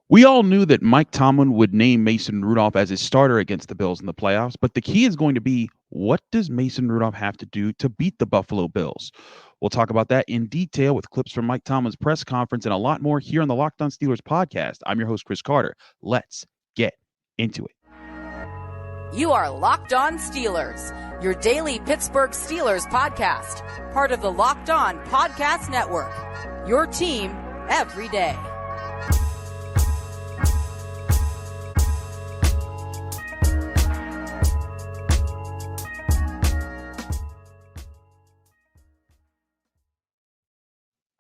We all knew that Mike Tomlin would name Mason Rudolph as his starter against the Bills in the playoffs, but the key is going to be, what does Mason Rudolph have to do to beat the Buffalo Bills? We'll talk about that in detail with clips from Mike Tomlin's press conference and a lot more here on the Locked On Steelers podcast. I'm your host, Chris Carter. Let's get into it. You are Locked On Steelers, your daily Pittsburgh Steelers podcast, part of the Locked On Podcast Network, your team every day.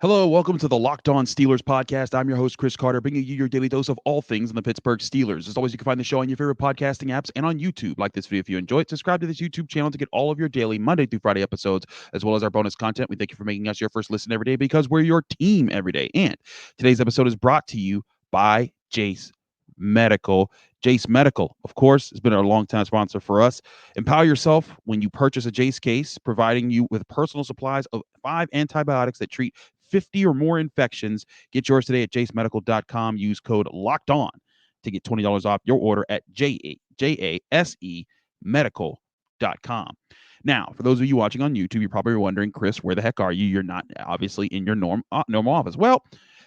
Hello, welcome to the Locked On Steelers podcast. I'm your host, Chris Carter, bringing you your daily dose of all things in the Pittsburgh Steelers. As always, you can find the show on your favorite podcasting apps and on YouTube. Like this video if you enjoy it. Subscribe to this YouTube channel to get all of your daily Monday through Friday episodes, as well as our bonus content. We thank you for making us your first listen every day because we're your team every day. And today's episode is brought to you by Jace Medical. Jace Medical, of course, has been a long-time sponsor for us. Empower yourself when you purchase a Jace case, providing you with personal supplies of 5 antibiotics that treat 50 or more infections. Get yours today at jacemedical.com. Use code LOCKEDON to get $20 off your order at JASE medical.com. Now, for those of you watching on YouTube, you're probably wondering, Chris, where the heck are you? You're not obviously in your normal office. Well,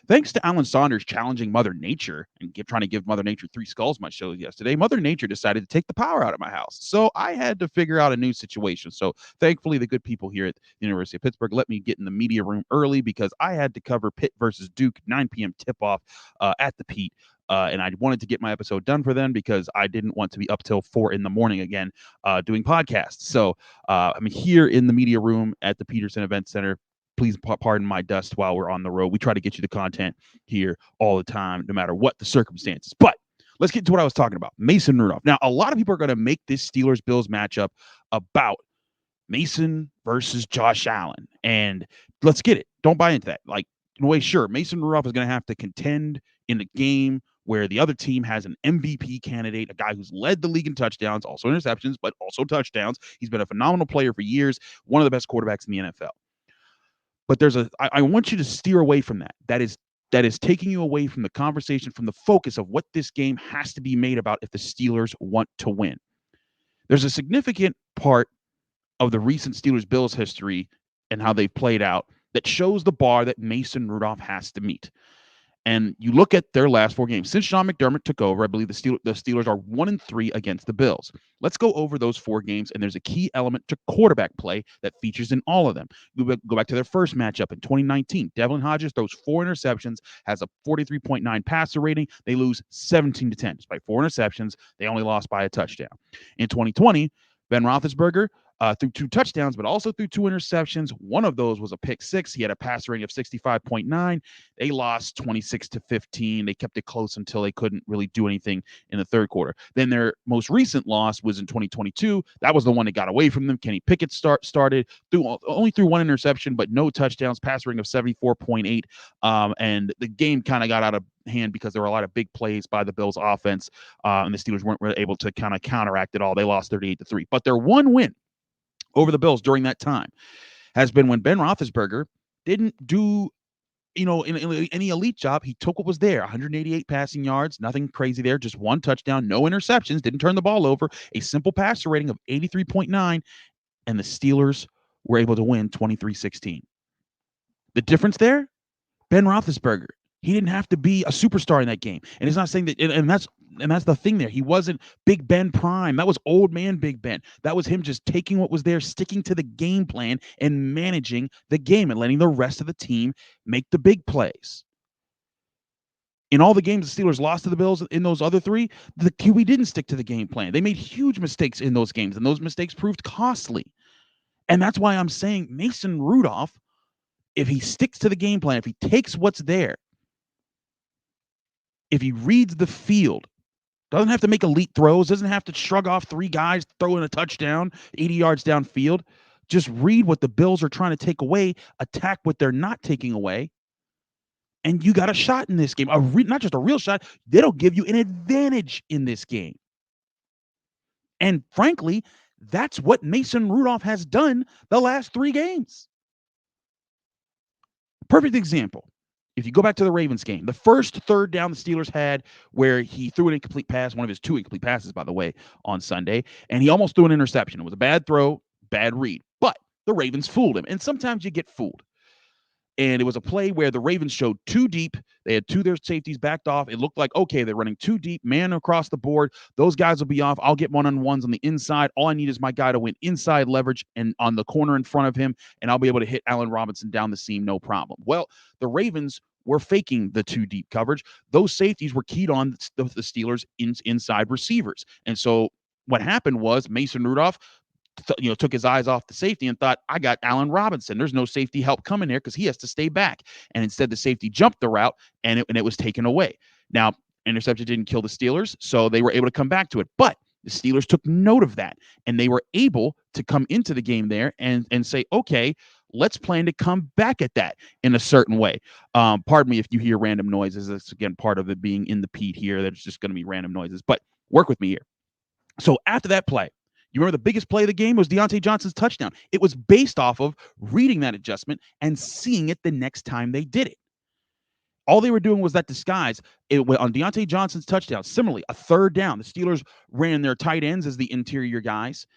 thanks to Alan Saunders challenging Mother Nature and trying to give Mother Nature 3 skulls my show yesterday, Mother Nature decided to take the power out of my house. So I had to figure out a new situation. So thankfully, the good people here at the University of Pittsburgh let me get in the media room early because I had to cover Pitt versus Duke, 9 p.m. tip-off at the Pete. And I wanted to get my episode done for them because I didn't want to be up till 4 in the morning again doing podcasts. So I'm here in the media room at the Peterson Event Center. Please pardon my dust while we're on the road. We try to get you the content here all the time, no matter what the circumstances. But let's get to what I was talking about. Mason Rudolph. Now, a lot of people are going to make this Steelers-Bills matchup about Mason versus Josh Allen. And let's get it. Don't buy into that. Like, in a way, sure, Mason Rudolph is going to have to contend in a game where the other team has an MVP candidate, a guy who's led the league in touchdowns, also interceptions, but also touchdowns. He's been a phenomenal player for years, one of the best quarterbacks in the NFL. But I want you to steer away from that. That is taking you away from the conversation, from the focus of what this game has to be made about if the Steelers want to win. There's a significant part of the recent Steelers-Bills history and how they've played out that shows the bar that Mason Rudolph has to meet. And you look at their last 4 games. Since Sean McDermott took over, I believe the Steelers are 1-3 against the Bills. Let's go over those 4 games, and there's a key element to quarterback play that features in all of them. Go back to their first matchup in 2019. Devlin Hodges throws 4 interceptions, has a 43.9 passer rating. They lose 17-10. Despite 4 interceptions, they only lost by a touchdown. In 2020, Ben Roethlisberger threw 2 touchdowns, but also threw 2 interceptions. One of those was a pick 6. He had a passer rating of 65.9. They lost 26-15. They kept it close until they couldn't really do anything in the third quarter. Then their most recent loss was in 2022. That was the one that got away from them. Kenny Pickett started, only threw 1 interception, but no touchdowns, passer rating of 74.8. And the game kind of got out of hand because there were a lot of big plays by the Bills offense, and the Steelers weren't really able to kind of counteract it all. They lost 38-3. But their one win over the Bills during that time has been when Ben Roethlisberger didn't do, in any elite job. He took what was there, 188 passing yards, nothing crazy there, just 1 touchdown, no interceptions, didn't turn the ball over, a simple passer rating of 83.9, and the Steelers were able to win 23-16. The difference there, Ben Roethlisberger. He didn't have to be a superstar in that game. And it's not saying that, and that's the thing there. He wasn't Big Ben prime. That was old man Big Ben. That was him just taking what was there, sticking to the game plan, and managing the game and letting the rest of the team make the big plays. In all the games the Steelers lost to the Bills in those other 3, the QB didn't stick to the game plan. They made huge mistakes in those games, and those mistakes proved costly. And that's why I'm saying Mason Rudolph, if he sticks to the game plan, if he takes what's there, if he reads the field, doesn't have to make elite throws, doesn't have to shrug off 3 guys, throw in a touchdown, 80 yards downfield. Just read what the Bills are trying to take away, attack what they're not taking away, and you got a shot in this game. Not just a real shot, that'll give you an advantage in this game. And frankly, that's what Mason Rudolph has done the last 3 games. Perfect example. if you go back to the Ravens game, the first third down the Steelers had where he threw an incomplete pass, one of his 2 incomplete passes, by the way, on Sunday, and he almost threw an interception. It was a bad throw, bad read, but the Ravens fooled him. And sometimes you get fooled. And it was a play where the Ravens showed 2 deep. They had 2 of their safeties backed off. It looked like, okay, they're running 2 deep, man across the board. Those guys will be off. I'll get one-on-ones on the inside. All I need is my guy to win inside leverage and on the corner in front of him, and I'll be able to hit Allen Robinson down the seam, no problem. Well, the Ravens were faking the 2 deep coverage. Those safeties were keyed on the Steelers' inside receivers. And so what happened was Mason Rudolph took his eyes off the safety and thought, I got Allen Robinson. There's no safety help coming here because he has to stay back. And instead, the safety jumped the route and it was taken away. Now, interception didn't kill the Steelers, so they were able to come back to it. But the Steelers took note of that, and they were able to come into the game there and say, okay, let's plan to come back at that in a certain way. Pardon me if you hear random noises. That's, again, part of it being in the Pete here. There's just going to be random noises. But work with me here. So after that play, you remember the biggest play of the game was Deontay Johnson's touchdown. It was based off of reading that adjustment and seeing it the next time they did it. All they were doing was that disguise. It went on Deontay Johnson's touchdown. Similarly, a third down. The Steelers ran their tight ends as the interior guys.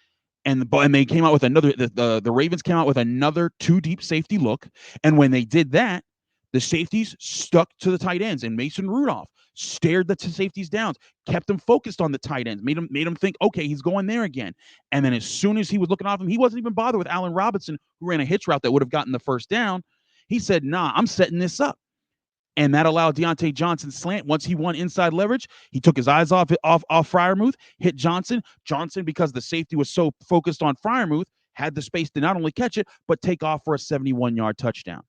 And they came out with another, the Ravens came out with another 2 deep safety look. And when they did that, the safeties stuck to the tight ends, and Mason Rudolph stared the safeties down, kept them focused on the tight ends, made them think, okay, he's going there again. And then as soon as he was looking off him, he wasn't even bothered with Allen Robinson, who ran a hitch route that would have gotten the first down. He said, nah, I'm setting this up. And that allowed Deontay Johnson slant. Once he won inside leverage, he took his eyes off Freiermuth, hit Johnson. Johnson, because the safety was so focused on Freiermuth, had the space to not only catch it, but take off for a 71-yard touchdown.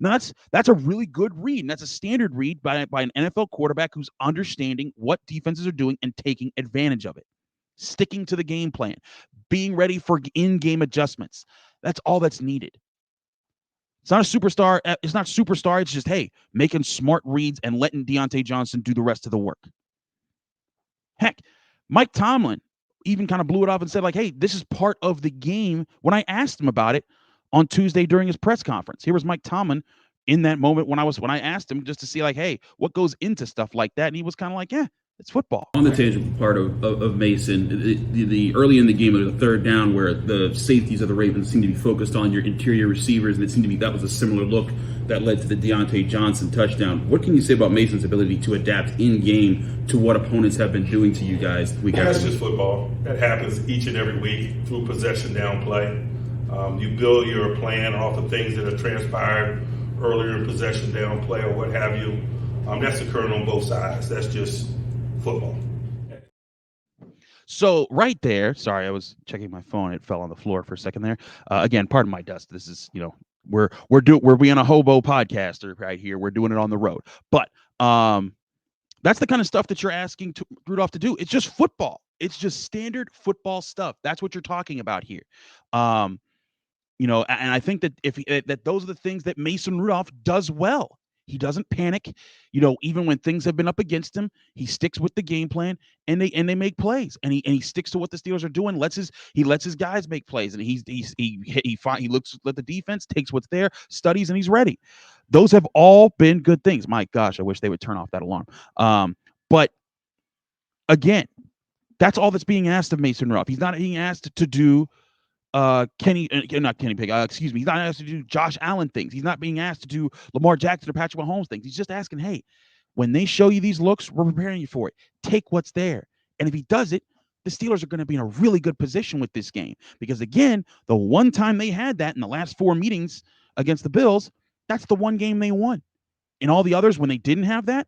Now, that's a really good read, and that's a standard read by an NFL quarterback who's understanding what defenses are doing and taking advantage of it, sticking to the game plan, being ready for in-game adjustments. That's all that's needed. It's not a superstar. It's not superstar. It's just, hey, making smart reads and letting Deontay Johnson do the rest of the work. Heck, Mike Tomlin even kind of blew it off and said, like, hey, this is part of the game when I asked him about it on Tuesday during his press conference. Here was Mike Tomlin in that moment when I asked him just to see, like, hey, what goes into stuff like that? And he was kind of like, yeah, it's football. On the tangible part of Mason, the early in the game, there was a third down where the safeties of the Ravens seemed to be focused on your interior receivers, and it seemed to be that was a similar look that led to the Deontay Johnson touchdown. What can you say about Mason's ability to adapt in game to what opponents have been doing to you guys week after week? That's just football. That happens each and every week through possession down play. You build your plan off of things that have transpired earlier in possession down play or what have you. That's occurring on both sides. That's just football. So right there, sorry, I was checking my phone. It fell on the floor for a second there. Again, pardon my dust. This is, we're being a hobo podcaster right here. We're doing it on the road. But that's the kind of stuff that you're asking Rudolph to do. It's just football. It's just standard football stuff. That's what you're talking about here. And I think that that those are the things that Mason Rudolph does well. He doesn't panic. Even when things have been up against him, he sticks with the game plan, and they make plays. And he sticks to what the Steelers are doing. He lets his guys make plays, and he looks at the defense, takes what's there, studies, and he's ready. Those have all been good things. My gosh, I wish they would turn off that alarm. But again, that's all that's being asked of Mason Rudolph. He's not being asked to do not Kenny Pickett, excuse me. He's not asked to do Josh Allen things. He's not being asked to do Lamar Jackson or Patrick Mahomes things. He's just asking, hey, when they show you these looks, we're preparing you for it. Take what's there. And if he does it, the Steelers are going to be in a really good position with this game. Because again, the one time they had that in the last 4 meetings against the Bills, that's the one game they won. In all the others, when they didn't have that,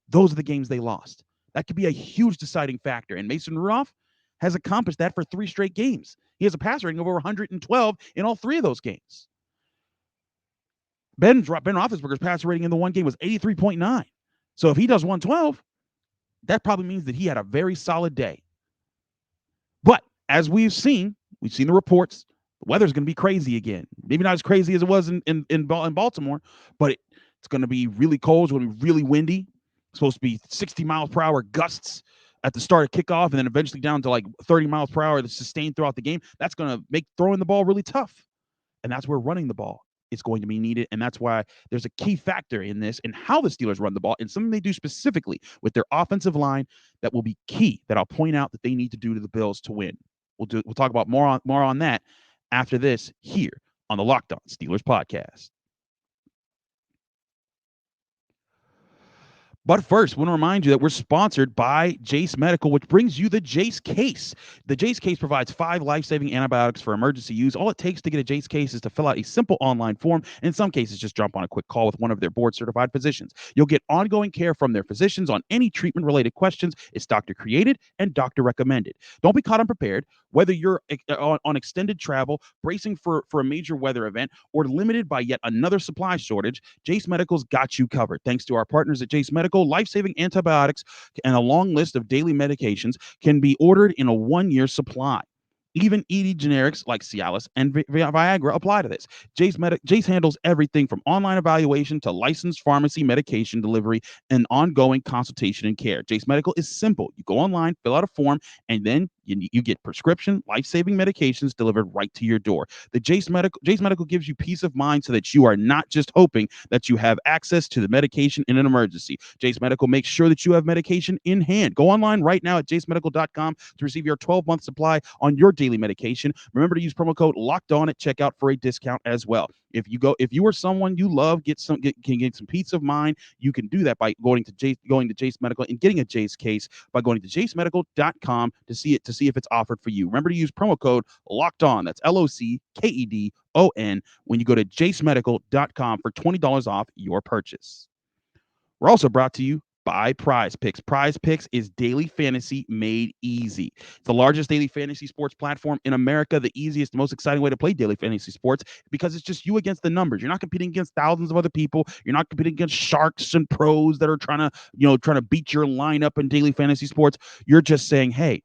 those are the games they lost. That could be a huge deciding factor. And Mason Rudolph has accomplished that for 3 straight games. He has a passer rating of over 112 in all 3 of those games. Ben Roethlisberger's passer rating in the one game was 83.9. So if he does 112, that probably means that he had a very solid day. But as we've seen the reports, the weather's going to be crazy again. Maybe not as crazy as it was in Baltimore, but it's going to be really cold. It's going to be really windy. It's supposed to be 60 miles per hour gusts at the start of kickoff, and then eventually down to like 30 miles per hour to sustain throughout the game. That's going to make throwing the ball really tough. And that's where running the ball it's going to be needed. And that's why there's a key factor in this and how the Steelers run the ball and something they do specifically with their offensive line that will be key, that I'll point out that they need to do to the Bills to win. We'll talk about more on that after this here on the Locked On Steelers podcast. But first, I want to remind you that we're sponsored by Jace Medical, which brings you the Jace case. The Jace case provides 5 life-saving antibiotics for emergency use. All it takes to get a Jace case is to fill out a simple online form, and in some cases, just jump on a quick call with one of their board-certified physicians. You'll get ongoing care from their physicians on any treatment-related questions. It's doctor-created and doctor-recommended. Don't be caught unprepared. Whether you're on extended travel, bracing for a major weather event, or limited by yet another supply shortage, Jace Medical's got you covered. Thanks to our partners at Jace Medical, life-saving antibiotics and a long list of daily medications can be ordered in a 1-year supply. Even ED generics like Cialis and Viagra apply to this. Jace handles everything from online evaluation to licensed pharmacy medication delivery and ongoing consultation and care. Jace Medical is simple. You go online, fill out a form, and then you get prescription life-saving medications delivered right to your door. The Jace Medical gives you peace of mind so that you are not just hoping that you have access to the medication in an emergency. Jace Medical makes sure that you have medication in hand. Go online right now at jacemedical.com to receive your 12-month supply on your daily medication. Remember to use promo code LOCKEDON at checkout for a discount as well. If you are someone you love, can get some peace of mind, you can do that by going to Jace Medical and getting a Jace case by going to jacemedical.com to see if it's offered for you. Remember to use promo code LOCKEDON. That's LOCKEDON when you go to jacemedical.com for $20 off your purchase. We're also brought to you by PrizePicks. PrizePicks is daily fantasy made easy. It's the largest daily fantasy sports platform in America, the easiest, most exciting way to play daily fantasy sports because it's just you against the numbers. You're not competing against thousands of other people. You're not competing against sharks and pros that are trying to beat your lineup in daily fantasy sports. You're just saying, hey,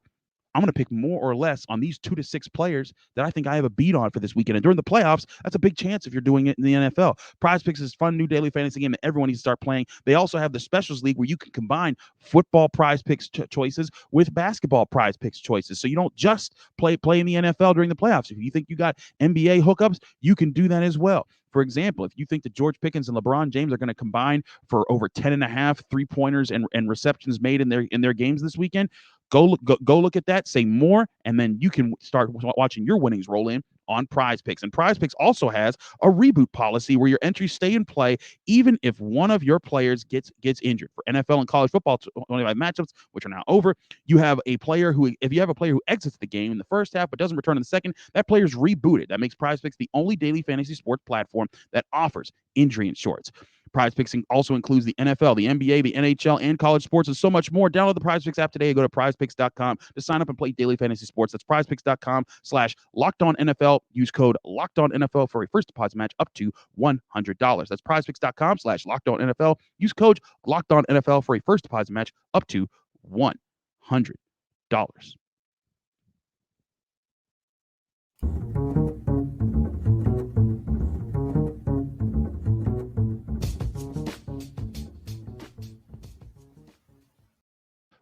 I'm going to pick more or less on these 2 to 6 players that I think I have a beat on for this weekend. And during the playoffs, that's a big chance if you're doing it in the NFL. PrizePicks is a fun new daily fantasy game that everyone needs to start playing. They also have the Specials League where you can combine football PrizePicks choices with basketball PrizePicks choices. So you don't just play in the NFL during the playoffs. If you think you got NBA hookups, you can do that as well. For example, if you think that George Pickens and LeBron James are going to combine for over 10.5 3-pointers and receptions made in their games this weekend, go look at that, say more, and then you can start watching your winnings roll in on PrizePicks. And PrizePicks also has a reboot policy where your entries stay in play even if one of your players gets injured. For NFL and college football 25 matchups, which are now over, you have a player who, if you have a player who exits the game in the first half but doesn't return in the second, that player's rebooted. That makes PrizePicks the only daily fantasy sports platform that offers injury insurance. PrizePicks also includes the NFL, the NBA, the NHL, and college sports, and so much more. Download the PrizePicks app today and go to prizepicks.com to sign up and play daily fantasy sports. That's prizepicks.com/LockedOnNFL. Use code LockedOnNFL for a first deposit match up to $100. That's prizepicks.com/LockedOnNFL. Use code LockedOnNFL for a first deposit match up to $100.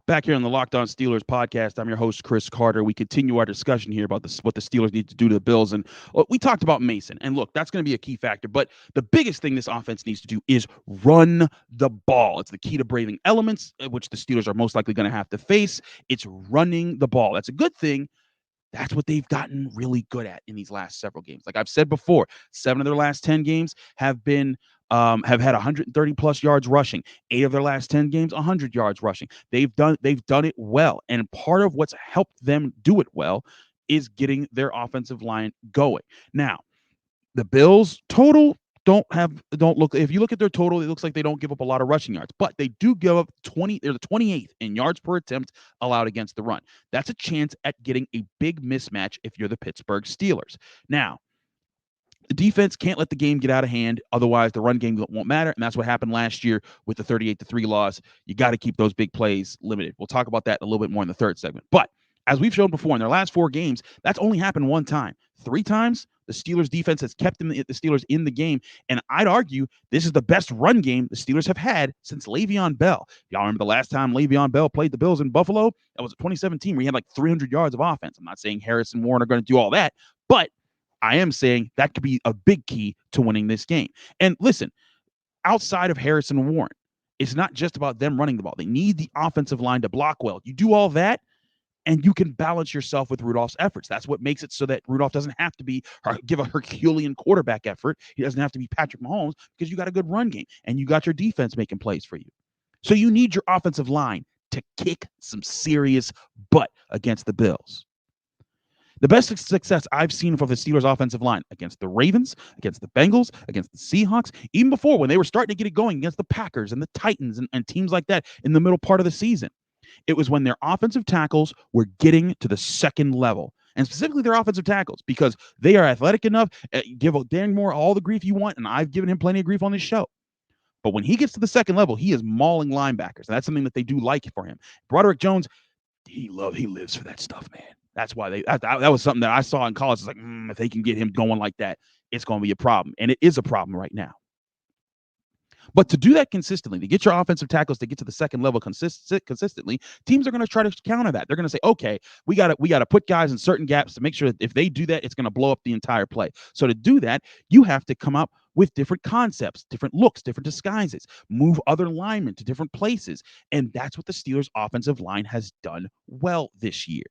Back here on the Locked On Steelers podcast, I'm your host, Chris Carter. We continue our discussion here about what the Steelers need to do to the Bills. And we talked about Mason. And look, that's going to be a key factor. But the biggest thing this offense needs to do is run the ball. It's the key to braving elements, which the Steelers are most likely going to have to face. It's running the ball. That's a good thing. That's what they've gotten really good at in these last several games. Like I've said before, 7 of their last 10 games have had 130 plus yards rushing. 8 of their last 10 games, 100 yards rushing. They've done it well. And part of what's helped them do it well is getting their offensive line going. Now, the Bills total if you look at their total, it looks like they don't give up a lot of rushing yards, but they do give up 20. They're the 28th in yards per attempt allowed against the run. That's a chance at getting a big mismatch if you're the Pittsburgh Steelers. Now, the defense can't let the game get out of hand. Otherwise, the run game won't matter. And that's what happened last year with the 38-3 loss. You got to keep those big plays limited. We'll talk about that a little bit more in the third segment. But as we've shown before in their last 4 games, that's only happened 1 time. 3 times, the Steelers defense has kept the Steelers in the game. And I'd argue this is the best run game the Steelers have had since Le'Veon Bell. Y'all remember the last time Le'Veon Bell played the Bills in Buffalo? That was 2017 where he had like 300 yards of offense. I'm not saying Harris and Warren are going to do all that, but I am saying that could be a big key to winning this game. And listen, outside of Harrison and Warren, it's not just about them running the ball. They need the offensive line to block well. You do all that, and you can balance yourself with Rudolph's efforts. That's what makes it so that Rudolph doesn't have to give a Herculean quarterback effort. He doesn't have to be Patrick Mahomes because you got a good run game and you got your defense making plays for you. So you need your offensive line to kick some serious butt against the Bills. The best success I've seen from the Steelers' offensive line against the Ravens, against the Bengals, against the Seahawks, even before when they were starting to get it going against the Packers and the Titans and teams like that in the middle part of the season. It was when their offensive tackles were getting to the second level, and specifically their offensive tackles, because they are athletic enough. Give Dan Moore all the grief you want, and I've given him plenty of grief on this show. But when he gets to the second level, he is mauling linebackers, and that's something that they do like for him. Broderick Jones, he lives for that stuff, man. That's why that was something that I saw in college. It's like, if they can get him going like that, it's going to be a problem, and it is a problem right now. But to do that consistently, to get your offensive tackles to get to the second level consistently, teams are going to try to counter that. They're going to say, okay, we got to put guys in certain gaps to make sure that if they do that, it's going to blow up the entire play. So to do that, you have to come up with different concepts, different looks, different disguises, move other linemen to different places. And that's what the Steelers' offensive line has done well this year.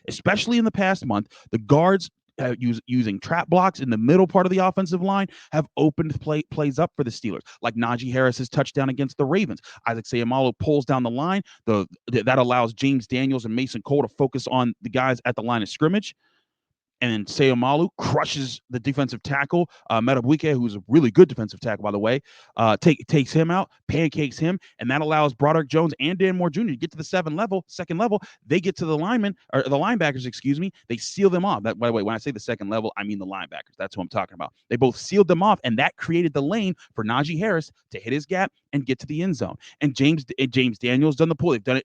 Especially in the past month, the guards using trap blocks in the middle part of the offensive line have opened plays up for the Steelers, like Najee Harris's touchdown against the Ravens. Isaac Seumalo pulls down the line. That allows James Daniels and Mason Cole to focus on the guys at the line of scrimmage. And then Seumalo crushes the defensive tackle, Metabuike, who's a really good defensive tackle, by the way, takes him out, pancakes him, and that allows Broderick Jones and Dan Moore Jr. to get to the second level. They get to the linebackers, they seal them off. That, by the way, when I say the second level, I mean the linebackers. That's what I'm talking about. They both sealed them off, and that created the lane for Najee Harris to hit his gap and get to the end zone. And James Daniels done the pull. They've done it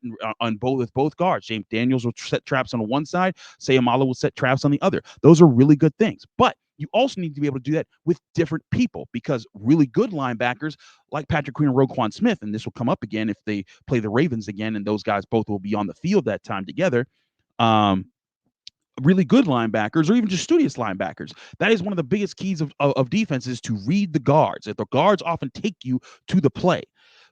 with both guards. James Daniels will set traps on one side. Seumalo will set traps on the other. Those are really good things. But you also need to be able to do that with different people, because really good linebackers like Patrick Queen and Roquan Smith, and this will come up again if they play the Ravens again, and those guys both will be on the field that time together. Really good linebackers, or even just studious linebackers. That is one of the biggest keys of defense, is to read the guards. If the guards often take you to the play.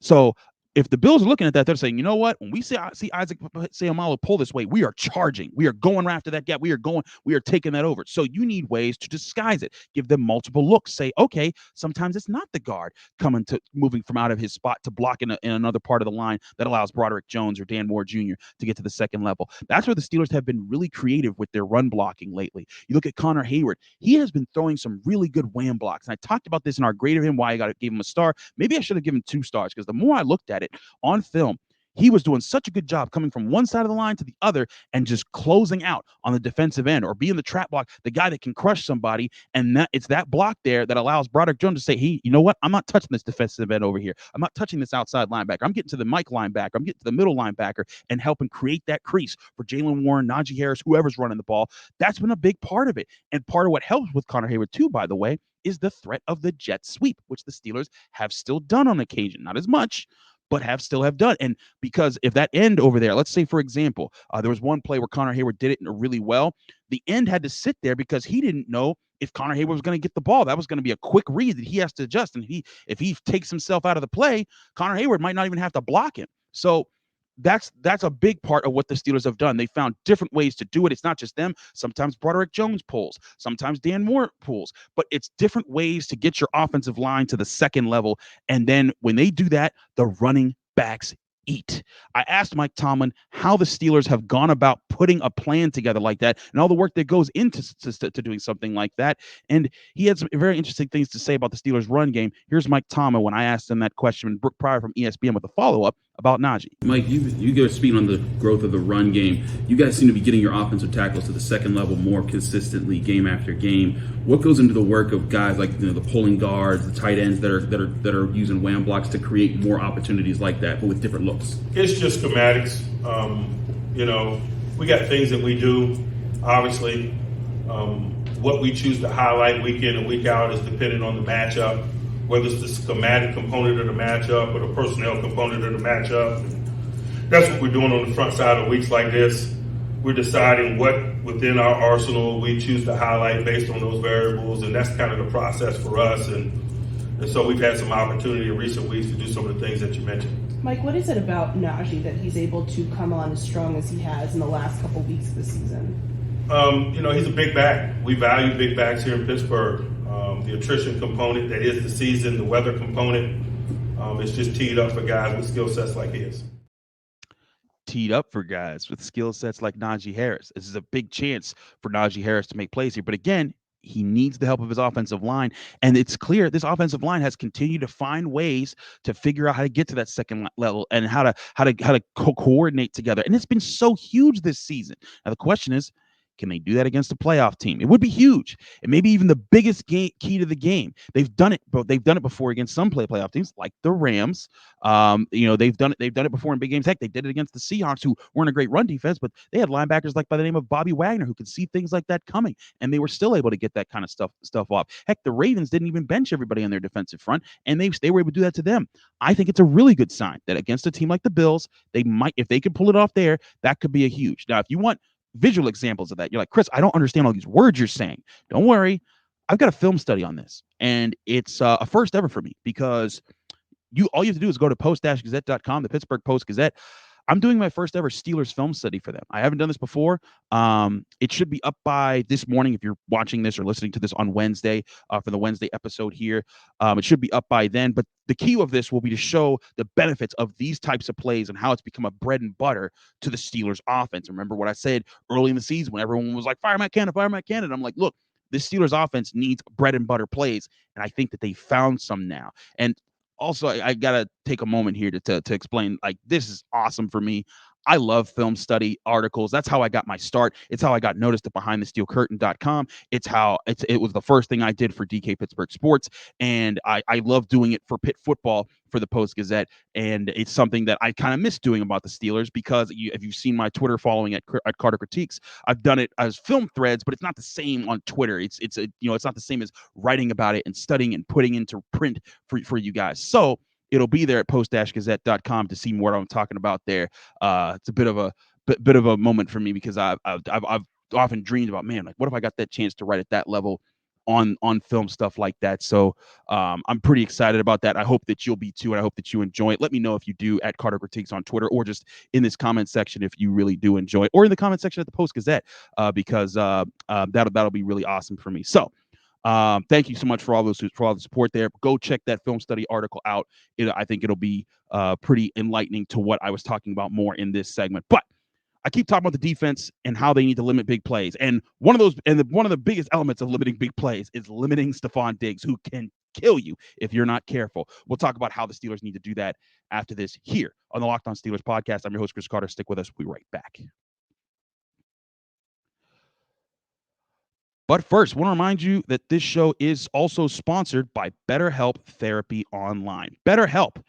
So if the Bills are looking at that, they're saying, you know what? When we see Isaac Seumalo pull this way, we are charging. We are going after that gap. We are taking that over. So you need ways to disguise it. Give them multiple looks. Say, okay, sometimes it's not the guard moving from out of his spot to block in another part of the line that allows Broderick Jones or Dan Moore Jr. to get to the second level. That's where the Steelers have been really creative with their run blocking lately. You look at Connor Hayward. He has been throwing some really good wham blocks. And I talked about this in our grade of him, why I gave him a star. Maybe I should have given him 2 stars, because the more I looked at it on film, he was doing such a good job coming from one side of the line to the other and just closing out on the defensive end, or being the trap block, the guy that can crush somebody. And it's that block there that allows Broderick Jones to say, hey, you know what? I'm not touching this defensive end over here. I'm not touching this outside linebacker. I'm getting to the Mike linebacker. I'm getting to the middle linebacker and helping create that crease for Jaylen Warren, Najee Harris, whoever's running the ball. That's been a big part of it. And part of what helps with Connor Hayward too, by the way, is the threat of the jet sweep, which the Steelers have still done on occasion. Not as much, but still have done. And because if that end over there, let's say, for example, there was one play where Connor Hayward did it really well. The end had to sit there because he didn't know if Connor Hayward was going to get the ball. That was going to be a quick read that he has to adjust. And if he takes himself out of the play, Connor Hayward might not even have to block him. So that's a big part of what the Steelers have done. They found different ways to do it. It's not just them. Sometimes Broderick Jones pulls. Sometimes Dan Moore pulls. But it's different ways to get your offensive line to the second level. And then when they do that, the running backs eat. I asked Mike Tomlin how the Steelers have gone about putting a plan together like that and all the work that goes into doing something like that. And he had some very interesting things to say about the Steelers' run game. Here's Mike Tomlin when I asked him that question, and Brooke Pryor from ESPN with a follow-up about Najee. Mike, you guys speaking on the growth of the run game. You guys seem to be getting your offensive tackles to the second level more consistently game after game. What goes into the work of guys like the pulling guards, the tight ends that are using wham blocks to create more opportunities like that, but with different looks? It's just schematics. We got things that we do. Obviously, what we choose to highlight week in and week out is dependent on the matchup, whether it's the schematic component of the matchup or the personnel component of the matchup. That's what we're doing on the front side of weeks like this. we're deciding what within our arsenal we choose to highlight based on those variables, and that's kind of the process for us. And so we've had some opportunity in recent weeks to do some of the things that you mentioned. Mike, what is it about Najee that he's able to come on as strong as he has in the last couple weeks of the season? He's a big back. We value big backs here in Pittsburgh. The attrition component, that is the season, the weather component, it's just teed up for guys with skill sets like his. Teed up for guys with skill sets like Najee Harris. This is a big chance for Najee Harris to make plays here. But again, he needs the help of his offensive line. And it's clear this offensive line has continued to find ways to figure out how to get to that second level and how to coordinate together. And it's been so huge this season. Now, the question is, can they do that against a playoff team? It would be huge. And maybe even the biggest key to the game. They've done it, but they've done it before against some playoff teams like the Rams. They've done it before in big games. Heck, they did it against the Seahawks, who weren't a great run defense, but they had linebackers like by the name of Bobby Wagner who could see things like that coming, and they were still able to get that kind of stuff off. Heck, the Ravens didn't even bench everybody on their defensive front, and they were able to do that to them. I think it's a really good sign that against a team like the Bills, they might, if they could pull it off there, that could be a huge. Now, if you want visual examples of that, you're like, Chris, I don't understand all these words you're saying. Don't worry. I've got a film study on this, and it's a first ever for me because all you have to do is go to post-gazette.com, the Pittsburgh Post-Gazette. I'm doing my first ever Steelers film study for them. I haven't done this before. It should be up by this morning if you're watching this or listening to this on Wednesday for the Wednesday episode here. It should be up by then. But the key of this will be to show the benefits of these types of plays and how it's become a bread and butter to the Steelers offense. Remember what I said early in the season when everyone was like, fire Matt Canada. I'm like, look, this Steelers offense needs bread and butter plays. And I think that they found some now. And also, I got to take a moment here to explain, like, this is awesome for me. I love film study articles. That's how I got my start. It's how I got noticed at BehindTheSteelCurtain.com. It was the first thing I did for DK Pittsburgh Sports, and I love doing it for Pitt football for the Post-Gazette, and it's something that I kind of miss doing about the Steelers because if you've seen my Twitter following at Carter Critiques, I've done it as film threads, but it's not the same on Twitter. It's not the same as writing about it and studying and putting into print for you guys. So it'll be there at post-gazette.com to see more what I'm talking about there. It's a bit of a moment for me because I've often dreamed about, man, like, what if I got that chance to write at that level on film stuff like that. So I'm pretty excited about that. I hope that you'll be too, and I hope that you enjoy it. Let me know if you do at Carter Critiques on Twitter, or just in this comment section if you really do enjoy it, or in the comment section at the Post-Gazette, because that'll be really awesome for me. So thank you so much for all the support there. Go check that film study article out. I think it'll be pretty enlightening to what I was talking about more in this segment. But I keep talking about the defense and how they need to limit big plays. And one of the biggest elements of limiting big plays is limiting Stefan Diggs, who can kill you if you're not careful. We'll talk about how the Steelers need to do that after this here on the Locked On Steelers podcast. I'm your host, Chris Carter. Stick with us. We'll be right back. But first, I want to remind you that this show is also sponsored by BetterHelp Therapy Online. BetterHelp,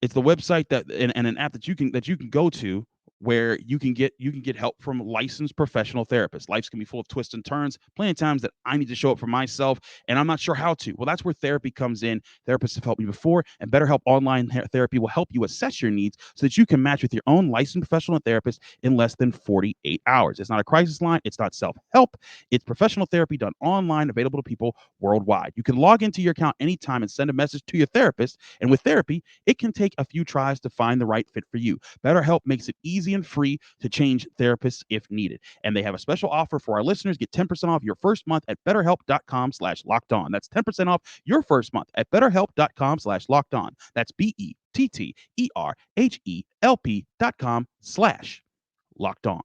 it's the website and an app that you can go to where you can get help from licensed professional therapists. Life can be full of twists and turns. Plenty of times that I need to show up for myself, and I'm not sure how to. Well, that's where therapy comes in. Therapists have helped me before, and BetterHelp Online Therapy will help you assess your needs so that you can match with your own licensed professional therapist in less than 48 hours. It's not a crisis line. It's not self-help. It's professional therapy done online, available to people worldwide. You can log into your account anytime and send a message to your therapist, and with therapy, it can take a few tries to find the right fit for you. BetterHelp makes it easy and free to change therapists if needed. And they have a special offer for our listeners. Get 10% off your first month at betterhelp.com/lockedon. That's 10% off your first month at betterhelp.com/lockedon. That's BETTERHELP.com/lockedon.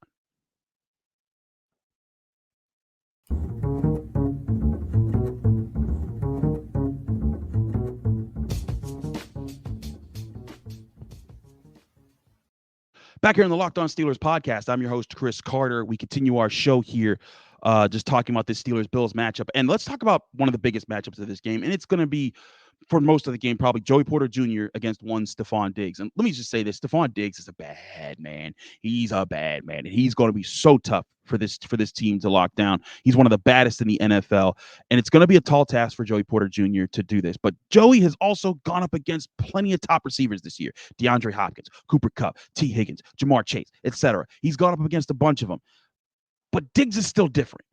Back here on the Locked On Steelers podcast, I'm your host, Chris Carter. We continue our show here just talking about this Steelers-Bills matchup. And let's talk about one of the biggest matchups of this game. And it's going to be, for most of the game, probably Joey Porter Jr. against one Stefan Diggs. And let me just say this, Stefan Diggs is a bad man. He's a bad man. And he's going to be so tough for this team to lock down. He's one of the baddest in the NFL. And it's going to be a tall task for Joey Porter Jr. to do this. But Joey has also gone up against plenty of top receivers this year. DeAndre Hopkins, Cooper Kupp, T. Higgins, Jamar Chase, etc. He's gone up against a bunch of them. But Diggs is still different.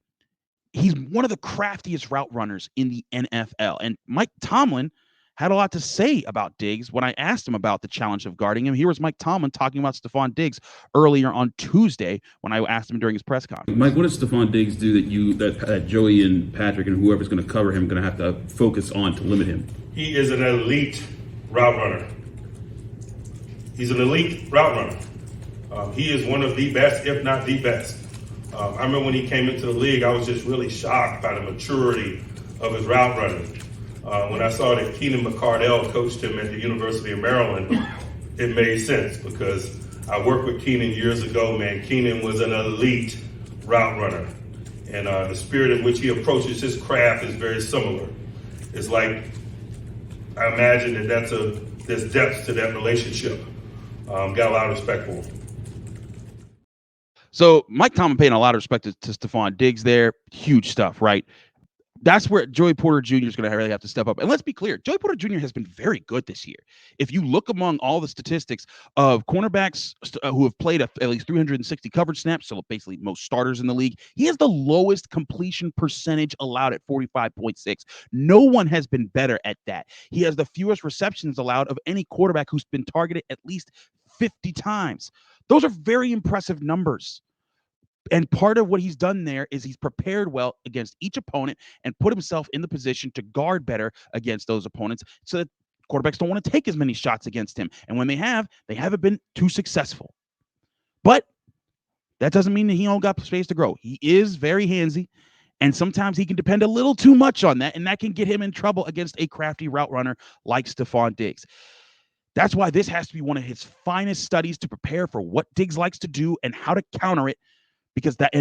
He's one of the craftiest route runners in the NFL. And Mike Tomlin had a lot to say about Diggs when I asked him about the challenge of guarding him. Here was Mike Tomlin talking about Stefan Diggs earlier on Tuesday when I asked him during his press conference. Mike, what does Stefan Diggs do that Joey and Patrick and whoever's going to cover him going to have to focus on to limit him? He is an elite route runner. He's an elite route runner. He is one of the best, if not the best. I remember when he came into the league, I was just really shocked by the maturity of his route running. When I saw that Keenan McCardell coached him at the University of Maryland, it made sense because I worked with Keenan years ago, man. Keenan was an elite route runner. And the spirit in which he approaches his craft is very similar. It's like, I imagine there's depth to that relationship. Got a lot of respect for him. So Mike Tomlin paying a lot of respect to Stefan Diggs there. Huge stuff, right? That's where Joey Porter Jr. is going to really have to step up. And let's be clear, Joey Porter Jr. has been very good this year. If you look among all the statistics of cornerbacks who have played at least 360 coverage snaps, so basically most starters in the league, he has the lowest completion percentage allowed at 45.6. No one has been better at that. He has the fewest receptions allowed of any quarterback who's been targeted at least 50 times. Those are very impressive numbers. And part of what he's done there is he's prepared well against each opponent and put himself in the position to guard better against those opponents so that quarterbacks don't want to take as many shots against him. And when they haven't been too successful. But that doesn't mean that he don't got space to grow. He is very handsy, and sometimes he can depend a little too much on that, and that can get him in trouble against a crafty route runner like Stefan Diggs. That's why this has to be one of his finest studies to prepare for what Diggs likes to do and how to counter it. Because that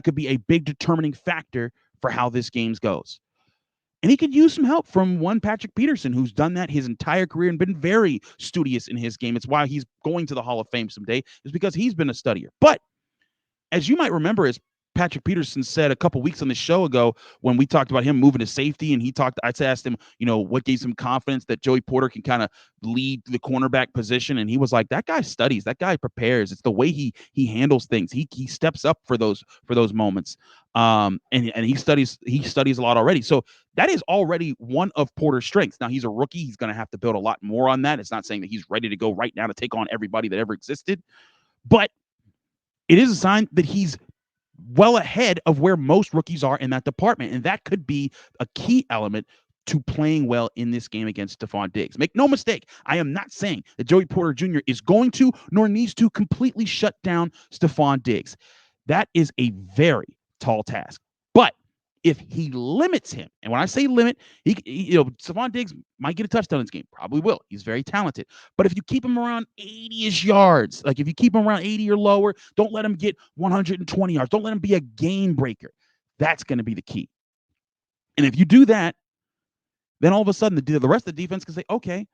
could be a big determining factor for how this game goes. And he could use some help from one Patrick Peterson, who's done that his entire career and been very studious in his game. It's why he's going to the Hall of Fame someday, is because he's been a studier. But as you might remember, as Patrick Peterson said a couple weeks on the show ago when we talked about him moving to safety, and I asked him, what gave him confidence that Joey Porter can kind of lead the cornerback position, and he was like, that guy studies, that guy prepares. It's the way he handles things. He steps up for those moments, and he studies a lot already. So that is already one of Porter's strengths. Now he's a rookie; he's going to have to build a lot more on that. It's not saying that he's ready to go right now to take on everybody that ever existed, but it is a sign that he's well ahead of where most rookies are in that department. And that could be a key element to playing well in this game against Stefan Diggs. Make no mistake, I am not saying that Joey Porter Jr. is going to nor needs to completely shut down Stefan Diggs. That is a very tall task. But if he limits him, and when I say limit, Stefan Diggs might get a touchdown in this game. Probably will. He's very talented. But if you keep him around 80-ish yards, like if you keep him around 80 or lower, don't let him get 120 yards. Don't let him be a game breaker. That's going to be the key. And if you do that, then all of a sudden the rest of the defense can say, okay,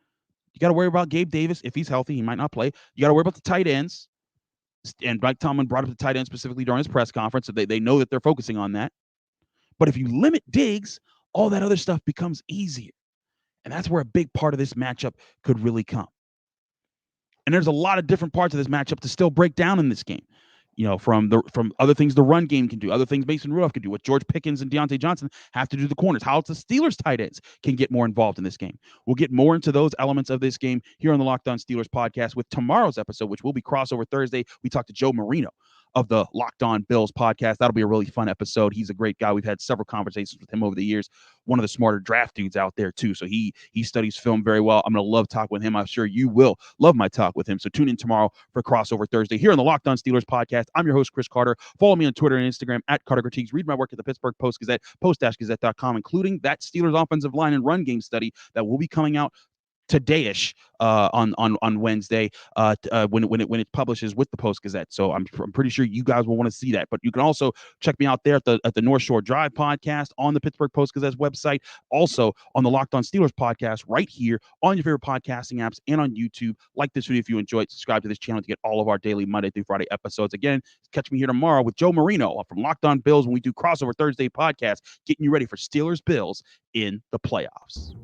you got to worry about Gabe Davis. If he's healthy, he might not play. You got to worry about the tight ends. And Mike Tomlin brought up the tight end specifically during his press conference, so they know that they're focusing on that. But if you limit Diggs, all that other stuff becomes easier. And that's where a big part of this matchup could really come. And there's a lot of different parts of this matchup to still break down in this game. From other things the run game can do, other things Mason Rudolph can do, what George Pickens and Deontay Johnson have to do the corners, how the Steelers tight ends can get more involved in this game. We'll get more into those elements of this game here on the Locked On Steelers podcast with tomorrow's episode, which will be crossover Thursday. We talked to Joe Marino of the Locked On Bills podcast. That'll be a really fun episode. He's a great guy. We've had several conversations with him over the years. One of the smarter draft dudes out there too. So he studies film very well. I'm going to love talking with him. I'm sure you will love my talk with him. So tune in tomorrow for crossover Thursday here on the Locked On Steelers podcast. I'm your host, Chris Carter. Follow me on Twitter and Instagram at Carter Critiques. Read my work at the Pittsburgh Post-Gazette, post-gazette.com, including that Steelers offensive line and run game study that will be coming out today-ish on Wednesday when it publishes with the Post Gazette. So I'm pretty sure you guys will want to see that. But you can also check me out there at the North Shore Drive podcast on the Pittsburgh Post Gazette's website, also on the Locked On Steelers podcast right here on your favorite podcasting apps and on YouTube. Like this video if you enjoyed. Subscribe to this channel to get all of our daily Monday through Friday episodes. Again, catch me here tomorrow with Joe Marino from Locked On Bills when we do Crossover Thursday podcast, getting you ready for Steelers Bills in the playoffs.